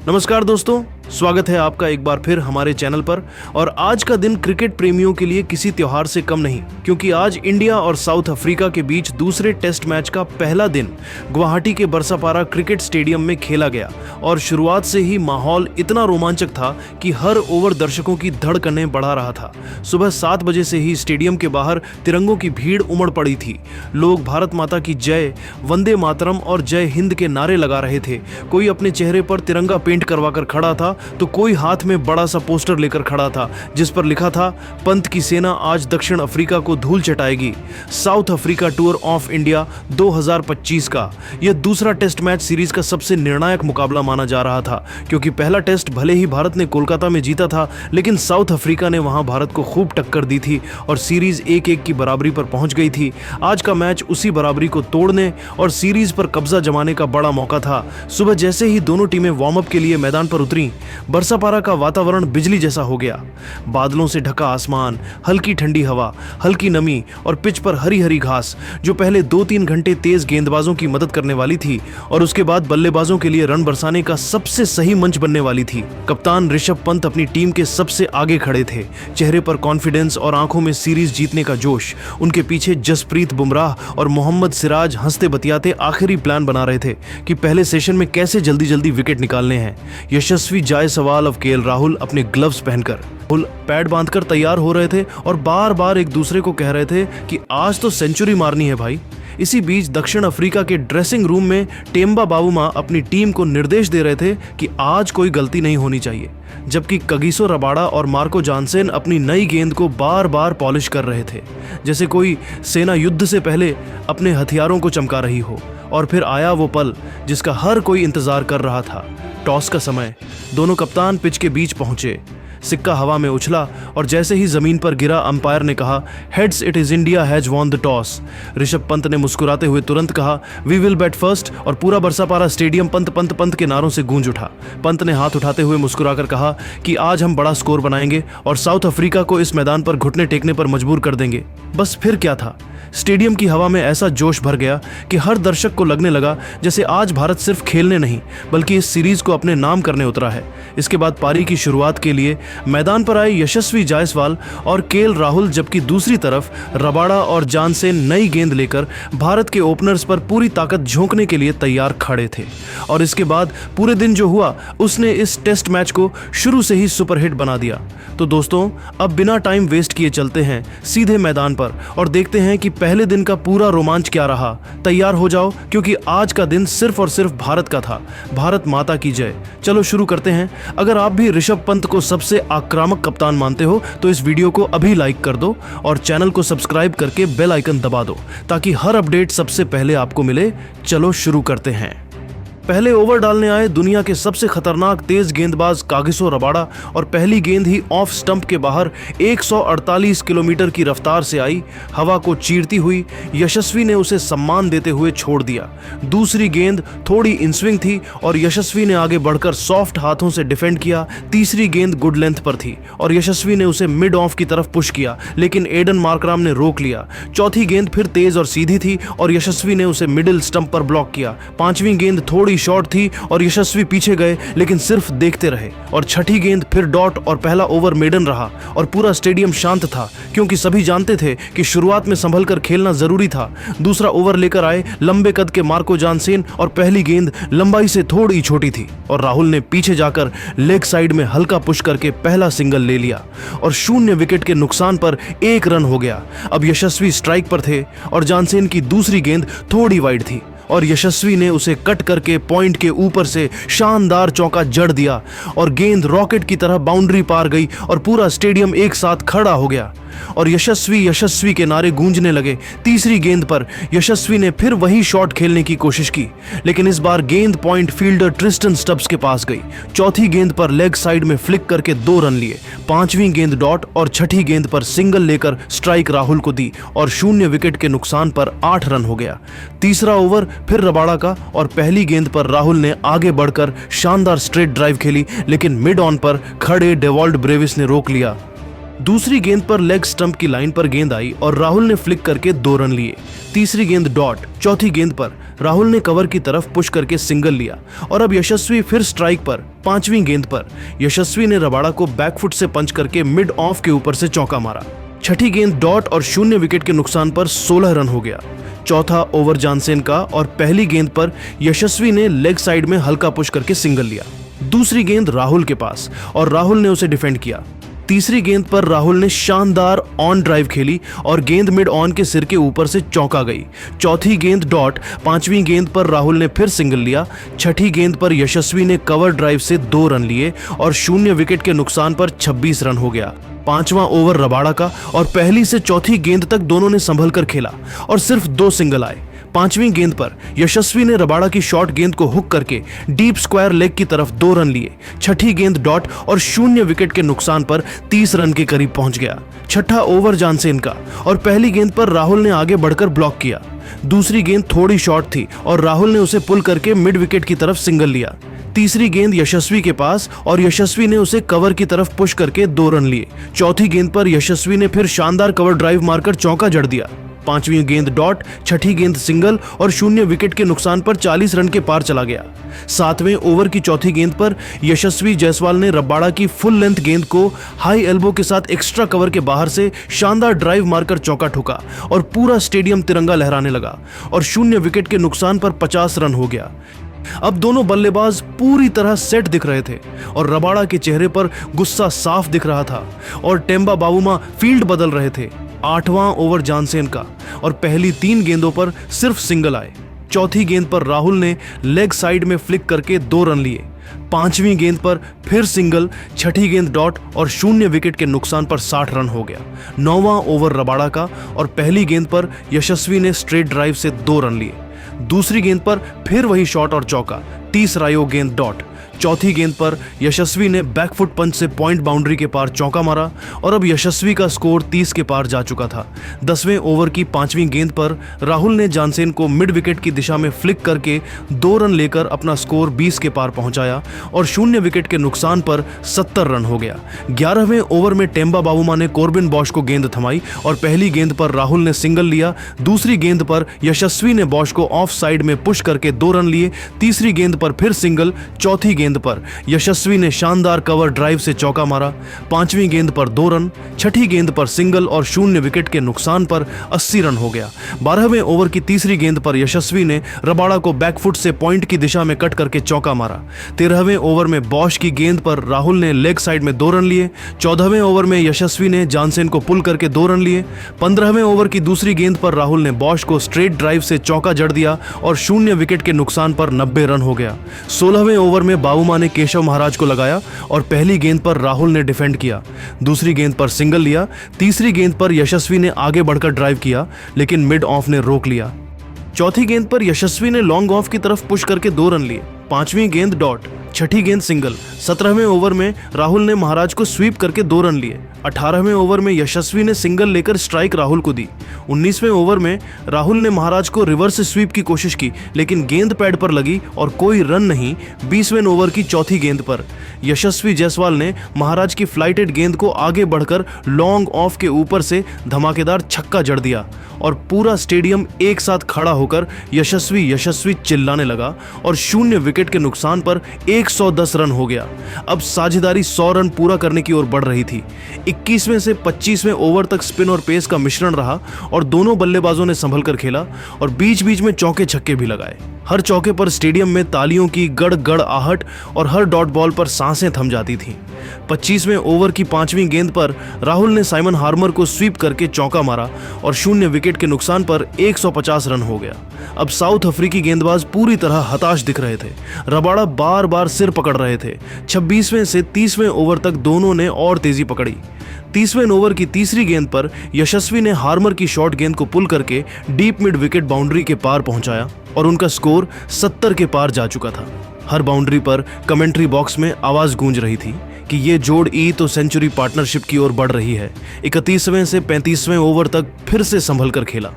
नमस्कार दोस्तों, स्वागत है आपका एक बार फिर हमारे चैनल पर। और आज का दिन क्रिकेट प्रेमियों के लिए किसी त्योहार से कम नहीं, क्योंकि आज इंडिया और साउथ अफ्रीका के बीच दूसरे टेस्ट मैच का पहला दिन गुवाहाटी के बरसापारा क्रिकेट स्टेडियम में खेला गया। और शुरुआत से ही माहौल इतना रोमांचक था कि हर ओवर दर्शकों की धड़कनें बढ़ा रहा था। सुबह 7 बजे से ही स्टेडियम के बाहर तिरंगों की भीड़ उमड़ पड़ी थी। लोग भारत माता की जय, वंदे मातरम और जय हिंद के नारे लगा रहे थे। कोई अपने चेहरे पर तिरंगा पेंट करवाकर खड़ा था तो कोई हाथ में बड़ा सा पोस्टर लेकर खड़ा था जिस पर लिखा था, पंत की सेना आज दक्षिण अफ्रीका को धूल चटाएगी। South Africa tour of India 2025 का यह दूसरा टेस्ट मैच सीरीज का सबसे निर्णायक मुकाबला माना जा रहा था, क्योंकि पहला टेस्ट भले ही भारत ने कोलकाता में जीता था, लेकिन साउथ अफ्रीका ने वहां भारत को खूब टक्कर दी थी और सीरीज 1-1 की बराबरी पर पहुंच गई थी। आज का मैच उसी बराबरी को तोड़ने और सीरीज पर कब्जा जमाने का बड़ा मौका था। सुबह जैसे ही दोनों टीमें वार्म अप के लिए मैदान पर उतरी, बरसापारा का वातावरण बिजली जैसा हो गया। बादलों से ढका आसमान, हल्की ठंडी हवा, हल्की नमी और पिच पर हरी हरी घास, जो पहले 2-3 घंटे तेज गेंदबाजों की मदद करने वाली थी और उसके बाद बल्लेबाजों के लिए रन बरसाने का सबसे सही मंच बनने वाली थी। कप्तान ऋषभ पंत अपनी टीम के सबसे आगे खड़े थे, चेहरे पर कॉन्फिडेंस और आंखों में सीरीज जीतने का जोश। उनके पीछे जसप्रीत बुमराह और मोहम्मद सिराज हंसते बतियाते आखिरी प्लान बना रहे थे कि पहले सेशन में कैसे जल्दी जल्दी विकेट निकालने हैं। यशस्वी जायसवाल और केएल राहुल अपने ग्लव्स पहनकर पैड बांधकर तैयार हो रहे थे और बार बार एक दूसरे को कह रहे थे कि आज तो सेंचुरी मारनी है भाई। इसी बीच दक्षिण अफ्रीका के ड्रेसिंग रूम में टेम्बा बावुमा अपनी टीम को निर्देश दे रहे थे कि आज कोई गलती नहीं होनी चाहिए, जबकि कगिसो रबाड़ा और मार्को जानसेन अपनी नई गेंद को बार बार पॉलिश कर रहे थे, जैसे कोई सेना युद्ध से पहले अपने हथियारों को चमका रही हो। और फिर आया वो पल जिसका हर कोई इंतजार कर रहा था, टॉस का समय। दोनों कप्तान पिच के बीच पहुंचे, सिक्का हवा में उछला और जैसे ही जमीन पर गिरा, अंपायर ने कहा, heads it is India has won the toss. Rishabh Pant ने मुस्कुराते हुए तुरंत कहा, वी विल बैट फर्स्ट, और पूरा बरसापारा स्टेडियम पंत पंत पंत के नारों से गूंज उठा। पंत ने हाथ उठाते हुए मुस्कुराकर कहा कि आज हम बड़ा स्कोर बनाएंगे और साउथ अफ्रीका को इस मैदान पर घुटने टेकने पर मजबूर कर देंगे। बस फिर क्या था, स्टेडियम की हवा में ऐसा जोश भर गया कि हर दर्शक को लगने लगा जैसे आज भारत सिर्फ खेलने नहीं बल्कि इस सीरीज को अपने नाम करने उतरा है। इसके बाद पारी की शुरुआत के लिए मैदान पर आए यशस्वी जायसवाल और केएल राहुल, जबकि दूसरी तरफ रबाड़ा और जानसेन नई गेंद लेकर भारत के ओपनर्स पर पूरी ताकत झोंकने के लिए तैयार खड़े थे। और इसके बाद पूरे दिन जो हुआ उसने इस टेस्ट मैच को शुरू से ही सुपरहिट बना दिया। तो दोस्तों, अब बिना टाइम वेस्ट किए चलते हैं सीधे मैदान पर और देखते हैं कि पहले दिन का पूरा रोमांच क्या रहा। तैयार हो जाओ, क्योंकि आज का दिन सिर्फ और सिर्फ भारत का था। भारत माता की जय। चलो शुरू करते हैं। अगर आप भी ऋषभ पंत को सबसे आक्रामक कप्तान मानते हो तो इस वीडियो को अभी लाइक कर दो और चैनल को सब्सक्राइब करके बेल आइकन दबा दो ताकि हर अपडेट सबसे पहले आपको मिले। चलो शुरू करते हैं। पहले ओवर डालने आए दुनिया के सबसे खतरनाक तेज गेंदबाज कागिसो रबाड़ा और पहली गेंद ही ऑफ स्टंप के बाहर 148 किलोमीटर की रफ्तार से आई। हवा को चीरती हुई यशस्वी ने उसे सम्मान देते हुए छोड़ दिया। दूसरी गेंद थोड़ी इनस्विंग थी और यशस्वी ने आगे बढ़कर सॉफ्ट हाथों से डिफेंड किया। तीसरी गेंद गुड लेंथ पर थी और यशस्वी ने उसे मिड ऑफ की तरफ पुश किया, लेकिन एडन मार्कराम ने रोक लिया। चौथी गेंद फिर तेज और सीधी थी और यशस्वी ने उसे मिडिल स्टंप पर ब्लॉक किया। पांचवी गेंद थोड़ी शॉर्ट थी और यशस्वी पीछे गए, लेकिन सिर्फ देखते रहे। और छठी गेंद फिर डॉट और पहला ओवर मेडन रहा और पूरा स्टेडियम शांत था, क्योंकि सभी जानते थे कि शुरुआत में संभल कर खेलना जरूरी था। दूसरा ओवर लेकर आए लंबे कद के मार्को जानसेन और पहली गेंद लंबाई से थोड़ी छोटी थी और राहुल ने पीछे जाकर लेग साइड में हल्का पुश करके पहला सिंगल ले लिया और 0 विकेट के नुकसान पर 1 रन हो गया। अब यशस्वी स्ट्राइक पर थे और जानसेन की दूसरी गेंद थोड़ी वाइड थी और यशस्वी ने उसे कट करके पॉइंट के ऊपर से शानदार चौका जड़ दिया और गेंद रॉकेट की तरह बाउंड्री पार गई और पूरा स्टेडियम एक साथ खड़ा हो गया और यशस्वी के नारे गूंजने लगे। तीसरी गेंद पर यशस्वी ने फिर वही शॉट खेलने की कोशिश की, लेकिन इस बार गेंद पॉइंट फील्डर ट्रिस्टन स्टब्स के पास गई। चौथी गेंद पर लेग साइड में फ्लिक करके 2 रन लिए। पांचवी गेंद डॉट और छठी गेंद पर सिंगल लेकर स्ट्राइक राहुल को दी और 0 विकेट के नुकसान पर 8 रन हो गया। तीसरा ओवर फिर रबाड़ा का और पहली गेंद पर राहुल ने आगे बढ़कर शानदार स्ट्रेट ड्राइव खेली, लेकिन मिड ऑन पर खड़े डेवॉल्ड ब्रेविस ने रोक लिया दूसरी गेंद पर लेग स्टंप की लाइन पर गेंद आई और राहुल ने फ्लिक करके 2 रन लिए। तीसरी गेंद डॉट। चौथी गेंद पर राहुल ने कवर की तरफ पुश करके सिंगल लिया और अब यशस्वी फिर स्ट्राइक पर। पांचवी गेंद पर यशस्वी ने रबाड़ा को बैकफुट से पंच करके मिड ऑफ के ऊपर से चौका मारा। छठी गेंद डॉट और 0 विकेट के नुकसान पर 16 रन हो गया। चौथा ओवर जानसेन का और पहली गेंद पर यशस्वी ने लेग साइड में हल्का पुश करके सिंगल लिया। दूसरी गेंद राहुल के पास और राहुल ने उसे डिफेंड किया। तीसरी गेंद पर राहुल ने शानदार ऑन ड्राइव खेली और गेंद मिड ऑन के सिर के ऊपर से चौका गई। चौथी गेंद डॉट। पांचवी गेंद पर राहुल ने फिर सिंगल लिया। छठी गेंद पर यशस्वी ने कवर ड्राइव से 2 रन लिए और 0 विकेट के नुकसान पर 26 रन हो गया। पांचवां ओवर रबाड़ा का और पहली से चौथी गेंद तक दोनों ने संभल कर खेला और सिर्फ 2 सिंगल आए। पांचवी गेंद पर यशस्वी ने रबाड़ा की शॉर्ट गेंद को हुक करके डीप स्क्वायर लेग की तरफ 2 रन लिए। छठी गेंद डॉट और 0 विकेट के नुकसान पर 30 रन के करीब पहुंच गया। छठा ओवर जानसेन का और पहली गेंद पर राहुल ने आगे बढ़कर ब्लॉक किया। दूसरी गेंद थोड़ी शॉर्ट थी और राहुल ने उसे पुल करके मिड विकेट की तरफ सिंगल लिया। तीसरी गेंद यशस्वी के पास और यशस्वी ने उसे कवर की तरफ पुश करके 2 रन लिए। चौथी गेंद पर यशस्वी ने फिर शानदार कवर ड्राइव मारकर चौका जड़ दिया। पांचवी गेंद डॉट। छठी गेंद सिंगल और 0 विकेट के नुकसान पर 40 रन के पार चला गया। सातवें ओवर की चौथी गेंद पर यशस्वी जायसवाल ने रबाड़ा की फुल लेंथ गेंद को हाई एल्बो के साथ एक्स्ट्रा कवर के बाहर से शानदार ड्राइव मारकर चौका ठोका और पूरा स्टेडियम तिरंगा लहराने लगा और 0 विकेट के नुकसान पर 50 रन हो गया। अब दोनों बल्लेबाज पूरी तरह सेट दिख रहे थे और रबाड़ा के चेहरे पर गुस्सा साफ दिख रहा था और टेम्बा बावुमा फील्ड बदल रहे थे। आठवां ओवर जानसेन का और पहली 3 गेंदों पर सिर्फ सिंगल आए। चौथी गेंद पर राहुल ने लेग साइड में फ्लिक करके 2 रन लिए। पांचवी गेंद पर फिर सिंगल। छठी गेंद डॉट और 0 विकेट के नुकसान पर 60 रन हो गया। नौवां ओवर रबाड़ा का और पहली गेंद पर यशस्वी ने स्ट्रेट ड्राइव से 2 रन लिए। दूसरी गेंद पर फिर वही शॉट और चौका। 30 रायो गेंद डॉट। चौथी गेंद पर यशस्वी ने बैकफुट पंच से पॉइंट बाउंड्री के पार चौका मारा और अब यशस्वी का स्कोर 30 के पार जा चुका था। 10वें ओवर की 5वीं गेंद पर राहुल ने जानसेन को मिड विकेट की दिशा में फ्लिक करके 2 रन लेकर अपना स्कोर 20 के पार पहुंचाया और 0 विकेट के नुकसान पर 70 रन हो गया। 11वें ओवर में टेम्बा बावुमा ने कॉर्बिन बॉश को गेंद थमाई और पहली गेंद पर राहुल ने सिंगल लिया। दूसरी गेंद पर यशस्वी ने बॉश को ऑफ साइड में पुश करके 2 रन लिए। तीसरी गेंद पर फिर सिंगल। चौथी गेंद पर यशस्वी ने शानदार कवर ड्राइव से चौका मारा। पांचवी गेंद पर 2 रन। छठी गेंद पर सिंगल और 0 विकेट के नुकसान पर 80 रन हो गया। 12वें ओवर की तीसरी गेंद पर यशस्वी ने रबाड़ा को बैकफुट से पॉइंट की दिशा में कट करके चौका मारा। 13वें ओवर में बॉश की गेंद पर राहुल ने लेग साइड में 2 रन लिए। 14वें ओवर में यशस्वी ने जानसेन को पुल करके 2 रन लिए। 15वें ओवर की दूसरी गेंद पर राहुल ने बॉश को स्ट्रेट ड्राइव से चौका जड़ दिया और 0 विकेट के नुकसान पर 90 रन हो गया। 16वें ओवर में बावुमा ने केशव महाराज को लगाया और पहली गेंद पर राहुल ने डिफेंड किया। दूसरी गेंद पर सिंगल लिया। तीसरी गेंद पर यशस्वी ने आगे बढ़कर ड्राइव किया लेकिन मिड ऑफ ने रोक लिया। चौथी गेंद पर यशस्वी ने लॉन्ग ऑफ की तरफ पुश करके 2 रन लिए। पांचवी गेंद डॉट। छठी गेंद सिंगल। 17वें ओवर में राहुल ने महाराज को स्वीप करके 2 रन लिए। 18वें ओवर में यशस्वी ने सिंगल लेकर स्ट्राइक राहुल को दी। 19वें ओवर में राहुल ने महाराज को रिवर्स स्वीप की कोशिश की लेकिन गेंद पैड पर लगी और कोई रन नहीं। 20वें ओवर की चौथी गेंद पर यशस्वी जायसवाल ने महाराज की फ्लाइटेड गेंद को आगे बढ़कर लॉन्ग ऑफ के ऊपर से धमाकेदार छक्का जड़ दिया और पूरा स्टेडियम एक साथ खड़ा होकर यशस्वी यशस्वी चिल्लाने लगा और 0 विकेट के नुकसान पर 110 रन हो गया। अब साझेदारी 100 रन पूरा करने की ओर बढ़ रही थी। 21वें से 25वें ओवर तक स्पिन और पेस का मिश्रण रहा और दोनों बल्लेबाजों ने संभल कर खेला और बीच बीच में चौके छक्के भी लगाए। हर चौके पर स्टेडियम में तालियों की गड़ गड़ आहट और हर डॉट बॉल पर सांसें थम जाती थीं। 25वें ओवर की 5वीं गेंद पर राहुल ने साइमन हार्मर को स्वीप करके चौका मारा और 0 विकेट के नुकसान पर 150 रन हो गया। अब साउथ अफ्रीकी गेंदबाज पूरी तरह हताश दिख रहे थे। रबाड़ा बार बार सिर पकड़ रहे थे। 26वें से 30वें ओवर तक दोनों ने और तेजी पकड़ी। 30वें ओवर की तीसरी गेंद पर यशस्वी ने हार्मर की शॉर्ट गेंद को पुल करके डीप मिड विकेट बाउंड्री के पार पहुंचाया और उनका स्कोर 70 के पार जा चुका था। हर बाउंड्री पर कमेंट्री बॉक्स में आवाज गूंज रही थी कि ये जोड़ ई तो सेंचुरी पार्टनरशिप की ओर बढ़ रही है। 31वें से 35वें ओवर तक फिर से संभल कर खेला।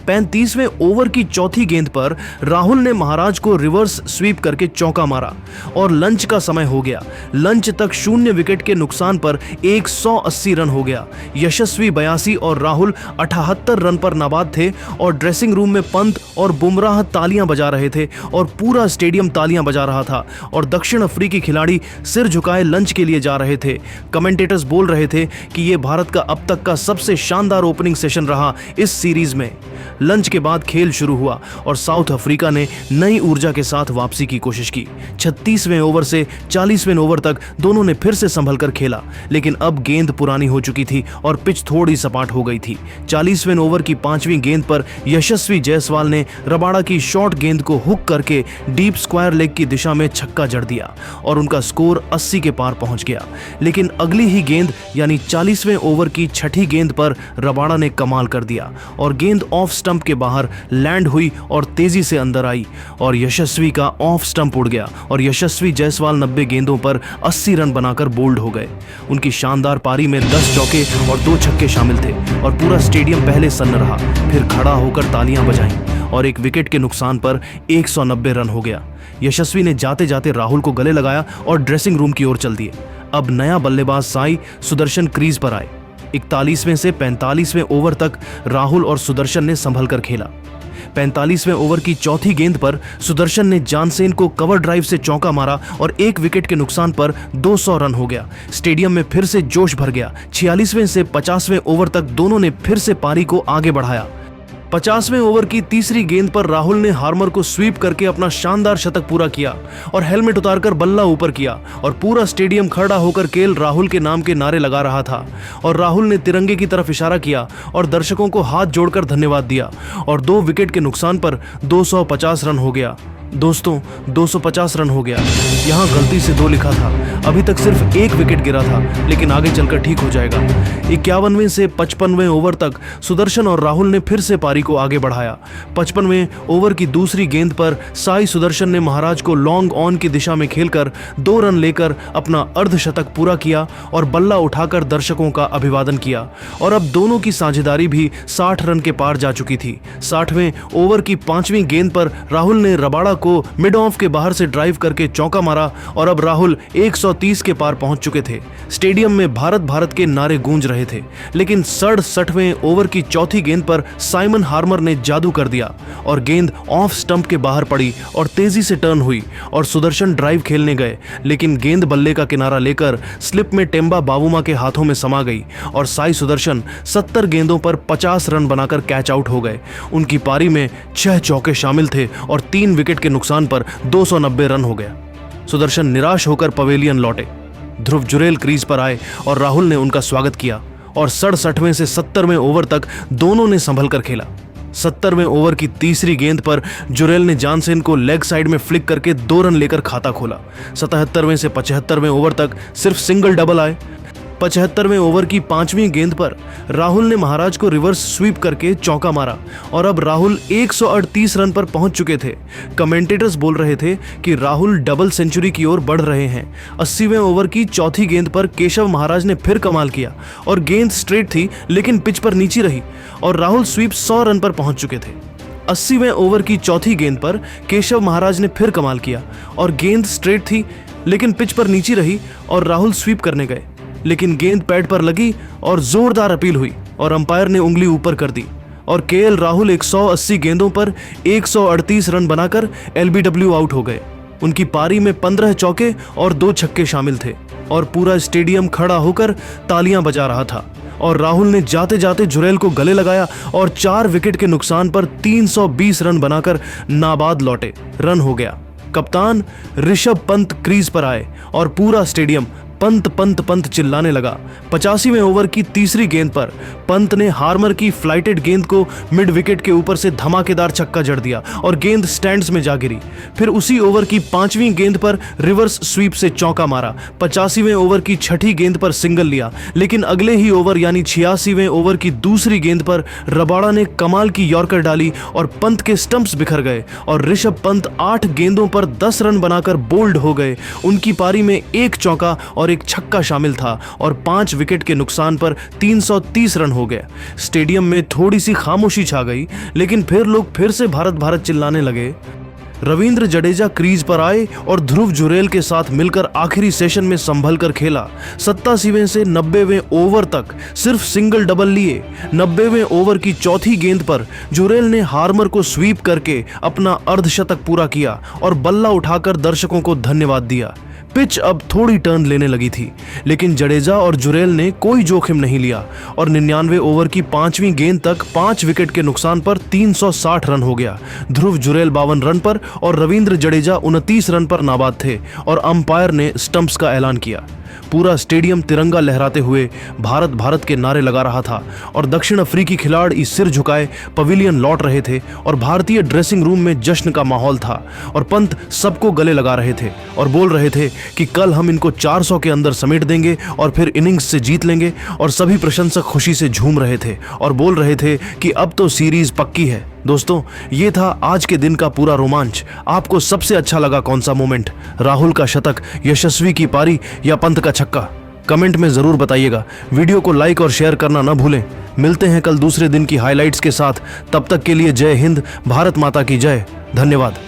35वें ओवर की चौथी गेंद पर राहुल ने महाराज को रिवर्स स्वीप करके चौका मारा और लंच का समय हो गया। लंच तक 0 विकेट के नुकसान पर 180 रन हो गया। यशस्वी 82 और राहुल 78 रन पर नाबाद थे और ड्रेसिंग रूम में पंत और बुमराह तालियां बजा रहे थे और पूरा स्टेडियम तालियां बजा रहा था और दक्षिण अफ्रीकी खिलाड़ी सिर झुकाए लंच के लिए जा रहे थे। कमेंटेटर्स बोल रहे थे कि यह भारत का अब तक का सबसे शानदार ओपनिंग सेशन रहा इस सीरीज में। लंच के बाद खेल शुरू हुआ और साउथ अफ्रीका ने नई ऊर्जा के साथ वापसी की कोशिश की। 36वें ओवर से 40वें ओवर तक दोनों ने फिर से संभल कर खेला, लेकिन अब गेंद पुरानी हो चुकी थी और पिच थोड़ी सपाट हो गई थी। 40वें ओवर की 5वीं गेंद पर यशस्वी जायसवाल ने रबाड़ा की शॉर्ट गेंद को हुक करके डीप स्क्वायर लेग की दिशा में छक्का जड़ दिया और उनका स्कोर 80 के पार पहुंच गया। लेकिन अगली ही गेंद यानी 40वें ओवर की 6ठी गेंद पर रबाड़ा ने कमाल कर दिया और गेंद ऑफ स्टंप के बाहर लैंड हुई और तेजी से अंदर आई और यशस्वी का ऑफ स्टंप उड़ गया और यशस्वी जायसवाल 90 गेंदों पर 80 रन बनाकर बोल्ड हो गए। उनकी शानदार पारी में 10 चौके और 2 छक्के शामिल थे और पूरा स्टेडियम पहले सन्न रहा, फिर खड़ा होकर तालियां बजाईं और 1 विकेट के नुकसान पर 190 रन हो गया। यशस्वी ने जाते जाते राहुल को गले लगाया और ड्रेसिंग रूम की ओर चल दिए। अब नया बल्लेबाज साई सुदर्शन क्रीज पर आए। 41वें से 45वें ओवर तक राहुल और सुदर्शन ने संभल कर खेला। 45वें ओवर की चौथी गेंद पर सुदर्शन ने जानसेन को कवर ड्राइव से चौका मारा और 1 विकेट के नुकसान पर 200 रन हो गया। स्टेडियम में फिर से जोश भर गया। 46वें से 50वें ओवर तक दोनों ने फिर से पारी को आगे बढ़ाया। 50वें ओवर की तीसरी गेंद पर राहुल ने हार्मर को स्वीप करके अपना शानदार शतक पूरा किया और हेलमेट उतारकर बल्ला ऊपर किया और पूरा स्टेडियम खड़ा होकर केवल राहुल के नाम के नारे लगा रहा था और राहुल ने तिरंगे की तरफ इशारा किया और दर्शकों को हाथ जोड़कर धन्यवाद दिया और 2 विकेट के नुकसान पर 250 रन हो गया। दोस्तों 250 रन हो गया। यहाँ गलती से 2 लिखा था, अभी तक सिर्फ 1 विकेट गिरा था, लेकिन आगे चलकर ठीक हो जाएगा। 51वें से 55वें ओवर तक सुदर्शन और राहुल ने फिर से पारी को आगे बढ़ाया। 55वें ओवर की दूसरी गेंद पर साई सुदर्शन ने महाराज को लॉन्ग ऑन की दिशा में खेलकर 2 रन लेकर अपना अर्धशतक पूरा किया और बल्ला उठाकर दर्शकों का अभिवादन किया और अब दोनों की साझेदारी भी 60 रन के पार जा चुकी थी। 60वें ओवर की 5वीं गेंद पर राहुल ने रबाड़ा को मिड ऑफ के बाहर से ड्राइव करके चौका मारा और अब राहुल 130 के पार पहुंच चुके थे। स्टेडियम में भारत भारत के नारे गूंज रहे थे, लेकिन 67वें ओवर की चौथी गेंद पर साइमन हार्मर ने जादू कर दिया और गेंद ऑफ स्टंप के बाहर पड़ी और तेजी से टर्न हुई और सुदर्शन ड्राइव खेलने गए, लेकिन गेंद बल्ले का किनारा लेकर स्लिप में टेम्बा बावुमा के हाथों में समा गई और साई सुदर्शन 70 गेंदों पर 50 रन बनाकर कैच आउट हो गए। उनकी पारी में 6 चौके शामिल थे और 3 विकेट के नुकसान पर 290 रन हो गया। सुदर्शन निराश होकर पवेलियन लौटे। ध्रुव जुरेल क्रीज पर आए और राहुल ने उनका स्वागत किया और 67वें से 70वें ओवर तक दोनों ने संभल कर खेला। 70वें ओवर की तीसरी गेंद पर जुरेल ने जानसेन को लेग साइड में फ्लिक करके 2 रन लेकर खाता खोला। 77वें से 75वें ओवर तक सिर्फ सिंगल डबल आए। 75वें ओवर की 5वीं गेंद पर राहुल ने महाराज को रिवर्स स्वीप करके चौका मारा और अब राहुल 138 रन पर पहुंच चुके थे। कमेंटेटर्स बोल रहे थे कि राहुल डबल सेंचुरी की ओर बढ़ रहे हैं। 80वें ओवर की चौथी गेंद पर केशव महाराज ने फिर कमाल किया और गेंद स्ट्रेट थी, लेकिन पिच पर नीची रही और राहुल स्वीप 100 रन पर पहुंच चुके थे। 80वें ओवर की चौथी गेंद पर केशव महाराज ने फिर कमाल किया और गेंद स्ट्रेट थी, लेकिन पिच पर नीची रही और राहुल स्वीप करने गए, लेकिन गेंद पैड पर लगी और जोरदार अपील हुई और अंपायर ने उंगली ऊपर कर दी और केएल राहुल 180 गेंदों पर 138 रन बनाकर एलबीडब्ल्यू आउट हो गए। उनकी पारी में 15 चौके और 2 छक्के शामिल थे और पूरा स्टेडियम खड़ा होकर तालियां बजा रहा था और राहुल ने जाते जाते जुरेल को गले लगाया और 4 विकेट के नुकसान पर 320 रन बनाकर नाबाद लौटे। रन हो गया। कप्तान ऋषभ पंत क्रीज पर आए और पूरा स्टेडियम पंत पंत पंत चिल्लाने लगा। 85वें ओवर की तीसरी गेंद पर पंत ने हार्मर की फ्लाइटेड गेंद को मिड विकेट के ऊपर से धमाकेदार छक्का जड़ दिया और गेंद स्टैंड्स में जा गिरी। फिर उसी ओवर की 5वीं गेंद पर रिवर्स स्वीप से चौका मारा। 85वें ओवर की 6ठी गेंद पर सिंगल लिया, लेकिन अगले ही ओवर यानी 86वें ओवर की दूसरी गेंद पर रबाड़ा ने कमाल की यॉर्कर डाली और पंत के स्टंप्स बिखर गए और ऋषभ पंत 8 गेंदों पर 10 रन बनाकर बोल्ड हो गए। उनकी पारी में 1 चौका और एक छक्का शामिल था और 5 विकेट के नुकसान पर 330 रन हो गए। स्टेडियम में थोड़ी सी खामोशी छा गई, लेकिन फिर लोग फिर से भारत भारत चिल्लाने लगे। रविंद्र जडेजा क्रीज पर आए और ध्रुव जुरैल के साथ मिलकर आखिरी सेशन में संभल कर खेला। 87वें से 90वें ओवर तक सिर्फ सिंगल डबल लिए। 90वें ओवर की चौथी गेंद पर जुरैल ने हार्मर को स्वीप करके अपना अर्धशतक पूरा किया और बल्ला उठाकर दर्शकों को धन्यवाद दिया। पिच अब थोड़ी टर्न लेने लगी थी, लेकिन जडेजा और जुरैल ने कोई जोखिम नहीं लिया और 99 ओवर की 5वीं गेंद तक 5 विकेट के नुकसान पर 360 रन हो गया। ध्रुव जुरैल 52 रन पर और रविंद्र जडेजा 29 रन पर नाबाद थे और अंपायर ने स्टंप्स का ऐलान किया। पूरा स्टेडियम तिरंगा लहराते हुए भारत भारत के नारे लगा रहा था और दक्षिण अफ्रीकी खिलाड़ी सिर झुकाए पवेलियन लौट रहे थे और भारतीय ड्रेसिंग रूम में जश्न का माहौल था और पंत सबको गले लगा रहे थे और बोल रहे थे कि कल हम इनको 400 के अंदर समेट देंगे और फिर इनिंग्स से जीत लेंगे। और सभी प्रशंसक खुशी से झूम रहे थे और बोल रहे थे कि अब तो सीरीज पक्की है। दोस्तों, ये था आज के दिन का पूरा रोमांच। आपको सबसे अच्छा लगा कौन सा मोमेंट? राहुल का शतक, यशस्वी की पारी या पंत का छक्का? कमेंट में जरूर बताइएगा। वीडियो को लाइक और शेयर करना ना भूलें। मिलते हैं कल दूसरे दिन की हाइलाइट्स के साथ। तब तक के लिए जय हिंद, भारत माता की जय। धन्यवाद।